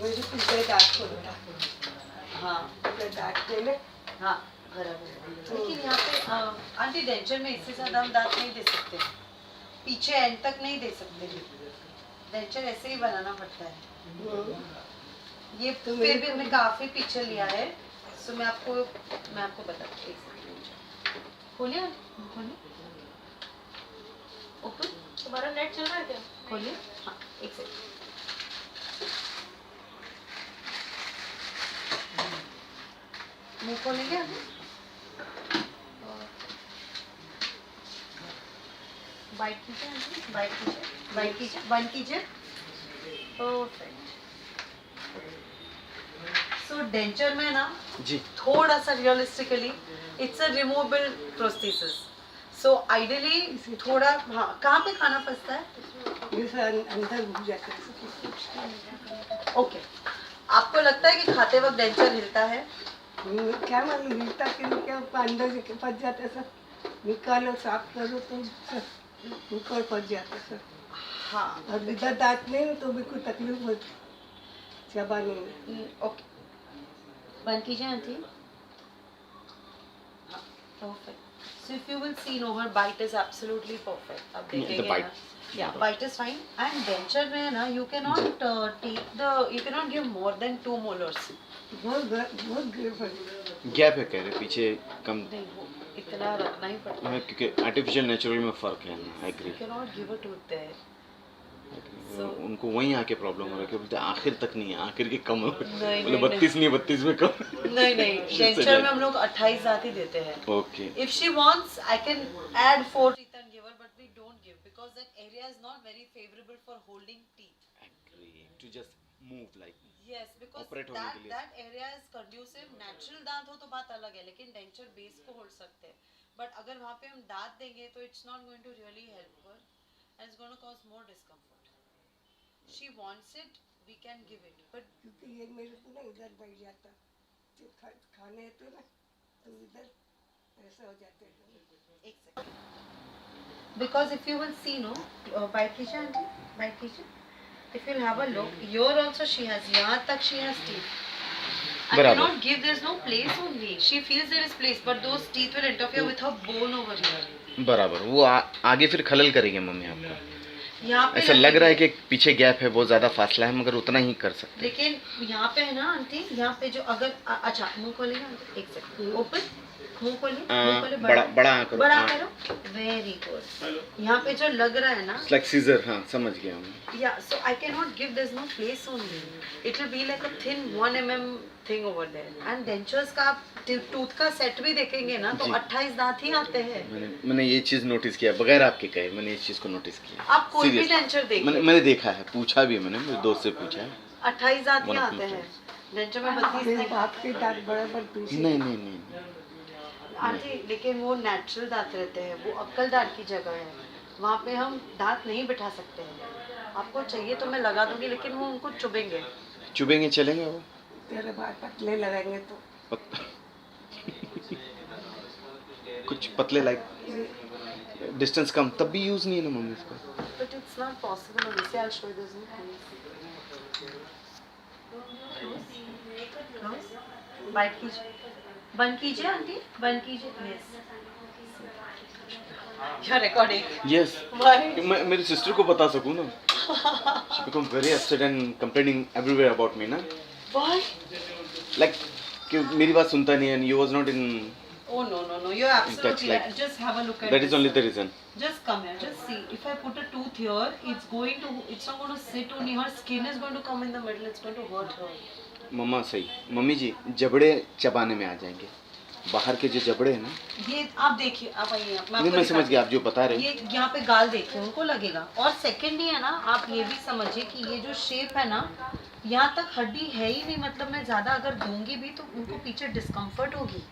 मेरे कुछ देर दांत खोलना। हाँ दांत ले ले। हाँ बराबर। लेकिन यहाँ पे आंटी डेंचर में इससे ज़्यादा हम दांत नहीं दे सकते, पीछे एंड तक नहीं दे सकते, डेंचर ऐसे ही बनाना पड़ता है। ये तो फिर भी हमने काफ़ी पीछे लिया है, सो मैं आपको बताती हूँ। खोलिए खोलिए, ओपन। तुम्हारा नेट चल रहा है क्या? खोलिए, हाँ एक सेकंड। मुंह खोलेंगे अभी, बाइट कीजिए, बाइट कीजिए, बंद कीजिए। परफेक्ट। सो डेंचर में ना जी थोड़ा सा realistically it's a removable prosthesis, so ideally थोड़ा, हाँ कहाँ पे खाना फंसता है? अंदर घुस जाता है। ओके, आपको लगता है कि खाते वक्त डेंचर हिलता है? क्या मालूम हिलता कि नहीं, क्या अंदर से फंस जाता सर, निकालो साफ करो तो सर ऊपर फंस जाता सर। हाँ और इधर दांत नहीं हो तो भी कोई तकलीफ होती चबाने में। ओके, बंद कीजिए aunty. Perfect. So if you will see, no, her bite is absolutely perfect. अब देखेंगे ना, yeah, bite is fine. And denture में है ना, you cannot you cannot give more than 2 molars. बहुत गैप है कह रहे पीछे कम, नहीं, वो इतना रखना ही पड़ता है। क्योंकि आर्टिफिशियल नेचुरल में फ़र्क है ना। I agree. You cannot give a tooth there. उनको वहीं आके प्रॉब्लम हो रहा है कि बोलते आखिर तक नहीं है, आखिर के कम हो, नहीं, बोले 32 नहीं 32 में कम। नहीं डेंचर में हम लोग 28 दांत ही देते हैं। Okay. If she wants, I can add 4 teeth and give her, but we don't give because that area is not very favorable for holding teeth. Agree. To just move like Yes, because Operate होने के लिए। that area is conducive. Natural दांत हो तो बात अलग है, लेकिन डेंचर बेस को होल्ड सकते हैं। बट अगर वहाँ पे हम दांत देंगे तो it's not going to really help her, and it's going to cause more discomfort. She wants it, we can give it, but क्योंकि ये मेरे को ना इधर बैठ जाता, जो खाने तो ना तो इधर ऐसा हो जाता है। एक second. Because if you will see, no, bite कीजिए आंटी, bite कीजिए। If you'll have a look, here also she has, यहाँ तक she has teeth. I बराबर। cannot give, there's no place only. She feels there is place, but those teeth will interfere with her bone over here. बराबर। वो आगे फिर खलल करेंगे mummy आपका। यहाँ पे ऐसा लग रहा है कि पीछे गैप है, बहुत ज्यादा फासला है, मगर उतना ही कर सकते हैं। लेकिन यहाँ पे है ना आंटी, यहाँ पे जो अगर अच्छा मुंह खोलेगा आंटी, एक सेकंड, ओपन मुंह खोलिए, मुंह खोलिए, बड़ा करो, बड़ा करो, वेरी गुड। यहाँ पे जो लग रहा है ना, लाइक सीजर, हाँ समझ गया मैं। yeah, so I cannot give, there's no place only, it will be like a thin 1 mm thing over there. And dentures का आप टूथ का सेट भी देखेंगे ना तो 28 दांत ही आते हैं। मैंने ये चीज नोटिस किया, बगैर आपके कहे मैंने इस चीज को नोटिस किया। आप कोई भी डेंचर देखिए, मैंने देखा है, पूछा भी है मैंने, मेरे दोस्त से पूछा है, 28 दांत ही आते हैं डेंचर में, 32 नहीं। आपके दांत बराबर पीछे नहीं आंटी, लेकिन वो नेचुरल दांत रहते हैं, वो अक्कल दांत की जगह है, वहाँ पे हम दांत नहीं बिठा सकते हैं। आपको चाहिए तो मैं लगा दूंगी, लेकिन वो उनको चुभेंगे चलेंगे वो तेरे बाल पतले लगाएंगे तो कुछ पतले लाइक डिस्टेंस कम, तब भी यूज नहीं है ना मम्मी इसका। But it's not possible on this. I will show you this. Bite कीजिए, बंद कीजिए आंटी, बंद कीजिए। Yes, you are recording. Yes, मैं मेरी सिस्टर को बता सकूं ना। She become very upset and complaining everywhere about me ना। व्हाई? लाइक कि मेरी बात सुनता नहीं है, you was not in. Oh no, you're absolutely like, right. Just have a look at that this. is only the reason. Just come here, just see. If I put a tooth here, it's not going to sit only. Her skin is going to come in the middle. It's going to hurt her. मम्मा सही, mummy जी जबड़े चबाने में आ जाएंगे, बाहर के जो जबड़े हैं ना, ये आप देखिए, आप आइए, मैं समझ गया आप जो बता रहे हैं। ये यहाँ पे गाल देखिए, उनको लगेगा। और सेकेंडली है ना, आप ये भी समझिए कि ये जो शेप है ना, यहाँ तक हड्डी है ही नहीं, मतलब मैं ज़्यादा अगर दूंगी भी तो उनको पीछे डिस्कम्फर्ट होगी,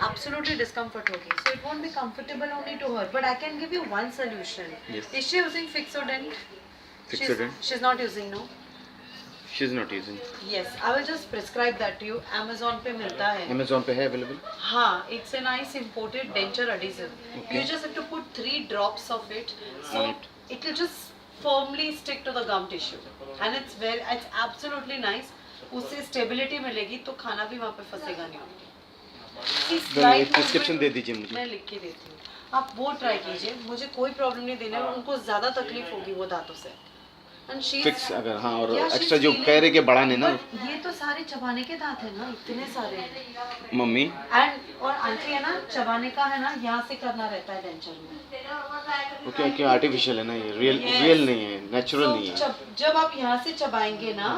absolutely discomfort होगी, so it won't be comfortable only to her, but I can give you one solution. Yes. Is she using Fixodent? Fixodent? She's not using, no? She is not using. Yes, I will just prescribe that to you. Amazon पे मिलता है। Amazon पे है available? हाँ, it's a nice imported denture adhesive. Okay. You just have to put 3 drops of it, so On it. it will just firmly stick to the gum tissue and it's absolutely nice. उससे stability मिलेगी तो खाना भी वहाँ पे फंसेगा नहीं आपको। एक प्रिस्क्रिप्शन दे दीजिए मुझे। मैं लिख के देती हूँ, आप वो ट्राई कीजिए, मुझे कोई प्रॉब्लम नहीं देने में, उनको ज़्यादा तकलीफ होगी वो दांतों से। फिक्स अगर हाँ, और एक्स्ट्रा जो कह रहे के बढ़ाने ना, ये तो सारे चबाने के दांत है ना, इतने सारे मम्मी एंड और आंटी है ना, चबाने का है ना, यहाँ से करना रहता है डेंचर में। ओके ओके, आर्टिफिशियल है ना ये, रियल नहीं है, नेचुरल नहीं है। जब आप यहाँ से चबाएंगे ना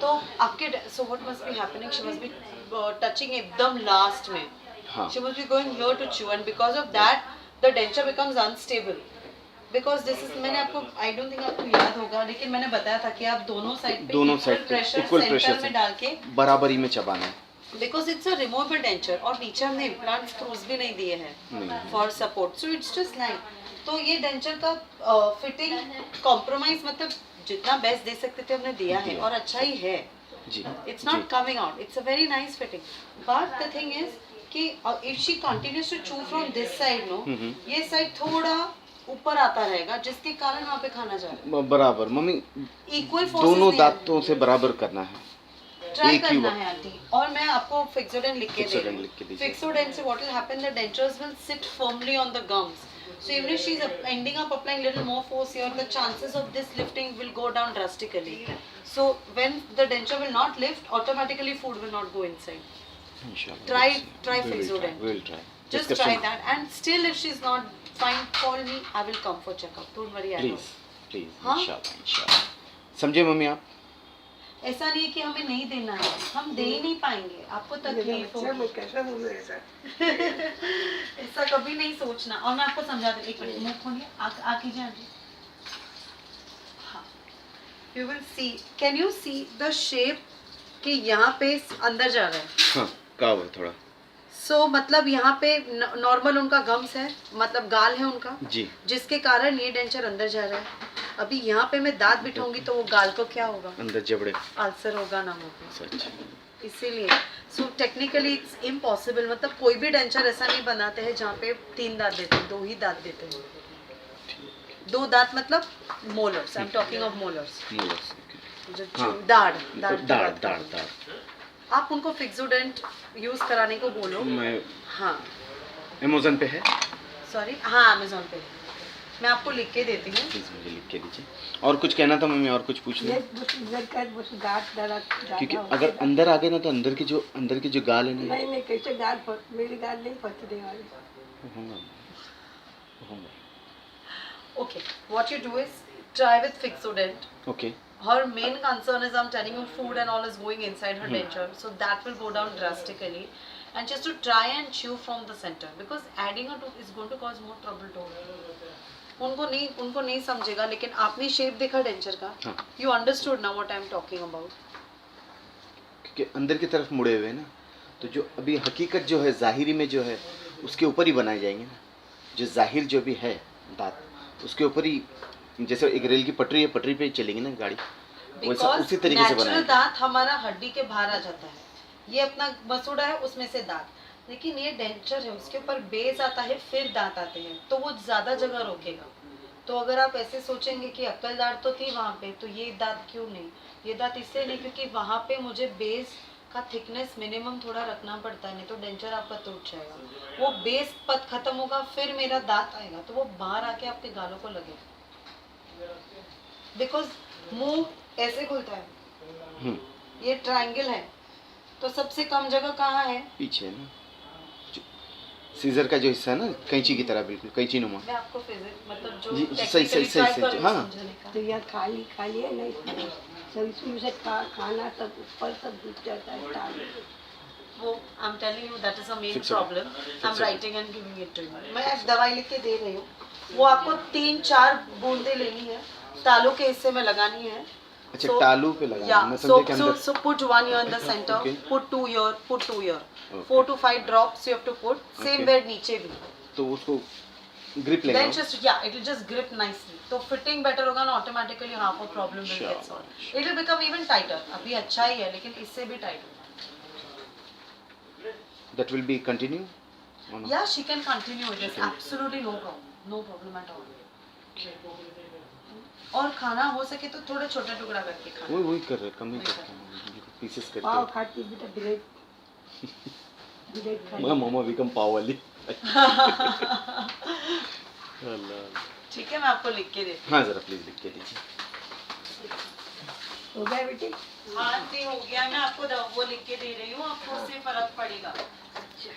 तो आपके so what must be happening, she must be touching एकदम लास्ट में, she must be going here to chew and because of that the denture becomes unstable. Because this is, मैंने आपको, आई डोंट थिंक आपको याद होगा, लेकिन मैंने बताया था कि आप दोनों साइड पे इक्वल प्रेशर में डाल के बराबरी में चबाना है। Because it's a removable denture और नीचे हमने इम्प्लांट स्क्रूज भी नहीं दिए हैं for support, so it's just like, तो ये डेंचर का फिटिंग कॉम्प्रोमाइज मतलब जितना बेस्ट दे सकते थे हमने दिया है और अच्छा ही है। It's not coming out, it's a very nice fitting, but the thing is कि if she continues to chew from this side no, ये साइड थोड़ा ऊपर आता रहेगा जिसके कारण वहाँ पे खाना जा रहा है बराबर। मम्मी इक्वल दोनों दांतों से बराबर करना है, ट्राई करना है आंटी। और मैं आपको फिक्सोडेंट लिख के दे रही हूँ। फिक्सोडेंट से what will happen, the dentures will sit firmly on the gums, so even if she is ending up applying little more force here, the chances of this lifting will go down drastically. So when the denture will not lift, automatically food will not go inside. Inshallah. Try Fixodent. We'll try. Just try that, and still if she's not fine, call me, I will come for checkup, don't worry. Please इंशाल्लाह। समझे mummy आप? ऐसा नहीं है कि हमें नहीं देना है, हम दे ही नहीं पाएंगे, आपको तकलीफ हो, मैं कैसा बोलूं ऐसा ऐसा कभी नहीं सोचना। और मैं आपको समझा दूँ, एक मिनट मुंह खोलिए, आ कीजिए आंटी। हाँ, you will see, can you see the shape कि यहाँ पे अंदर जा रहा है? हाँ, काव है थोड़ा। सो मतलब यहाँ पे नॉर्मल उनका गम्स है, मतलब गाल है उनका जी, जिसके कारण ये डेंचर अंदर जा रहा है। अभी यहाँ पे मैं दांत बिठाऊंगी तो वो गाल को क्या होगा, अंदर जबड़े, अल्सर होगा ना मुंह पे, सच। इसीलिए सो टेक्निकली इट्स इम्पॉसिबल, मतलब कोई भी डेंचर ऐसा नहीं बनाते हैं जहाँ पे 3 दांत देते हैं, 2 ही दांत देते हैं। 2 दांत मतलब molars, I am talking of molars, दाढ़। आप उनको फिक्सोडेंट यूज कराने को बोलो। हाँ, अमेज़न पे है, सॉरी, हाँ अमेज़न पे है, मैं आपको लिख के देती हूँ। प्लीज मुझे लिख के दीजिए। और कुछ कहना था मम्मी, और कुछ पूछना? क्योंकि अगर अंदर आ गए ना तो अंदर की जो गाल है ना, नहीं कैसे गाल मेरी गाल नहीं फंसने वाली। Okay, what you do is try with Fixodent. Okay. Her main concern is, I'm telling you, food and all is going inside her denture, so that will go down drastically. And just to try and chew from the center, because adding a tooth is going to cause more trouble to her. उनको नहीं समझेगा, लेकिन आपने shape देखा denture का, you understood now what I am talking about. क्योंकि अंदर की तरफ मुड़े हुए ना, तो जो अभी हकीकत जो है जाहिरी में जो है उसके ऊपर ही बनाए जाएंगे ना, जो जाहिर जो भी है दांत उसके ऊपर ही, जैसे एक रेल की पटरी है, पटरी पे ही चलेगी ना गाड़ी, वैसा उसी तरीके से बनाएंगे। दांत हमारा हड्डी के बाहर आ जाता है, ये अपना मसूड़ा है उसमें से दांत, लेकिन ये डेंचर है उसके ऊपर बेस आता है, फिर दांत आते हैं, तो वो ज्यादा जगह रोकेगा। तो अगर आप ऐसे सोचेंगे कि अक्कल दांत तो थी वहाँ पे, तो ये दांत क्यों नहीं, ये दांत इससे नहीं क्योंकि वहाँ पे मुझे बेस का थिकनेस मिनिमम थोड़ा रखना पड़ता है, नहीं तो डेंचर आपका टूट जाएगा। वो बेस पद खत्म होगा, फिर मेरा दांत आएगा, तो वो बाहर आके आपके गालों को लगेगा, बिकॉज मुंह ऐसे खुलता है, ये ट्रायंगल है, तो सबसे कम जगह कहाँ है? पीछे ना, सीजर का जो हिस्सा है ना, कैंची की तरह, बिल्कुल कैंची नुमा। मैं आपको मतलब जो सही हाँ, तो यह खाली है नहीं, इसमें से खाना सब ऊपर सब डूब जाता है। वो I am telling you that is a main problem, I am writing and giving it to you. मैं दवाई लिख के दे रही हूँ, वो आपको 3-4 बूंदे लेनी है, तालू के हिस्से में लगानी है। अच्छा, तालू पे लगाना है, मैं समझे कि अंदर। So put 1 here in the center, put 2 here, 4 to 5 drops you have to put, same where नीचे भी। तो उसको ग्रिप लेगा। Then just it will just grip nicely. तो fitting better होगा ना, automatically half of problem will get solved. It will become even tighter. अभी अच्छा ही है, लेकिन इससे भी tight होगा। That will be continue? Yeah, she can continue. It is absolutely no problem at all. और खाना हो सके तो थोड़ा छोटा टुकड़ा करके खाना। वही कर रहे, कम ही करते हैं, पीसेस पाव करके। खाती बेटा, ब्रेड ब्रेड मैं खाती। मामा बिकम पाव वाली। अल्लाह। ठीक है, मैं आपको लिख के देती हाँ जरा प्लीज लिख के दीजिए। हो गया बेटे? हूँ। हाँ जी हो गया, मैं आपको वो लिख के दे रही हूँ, आपको उससे फर्क पड़ेगा। अच्छा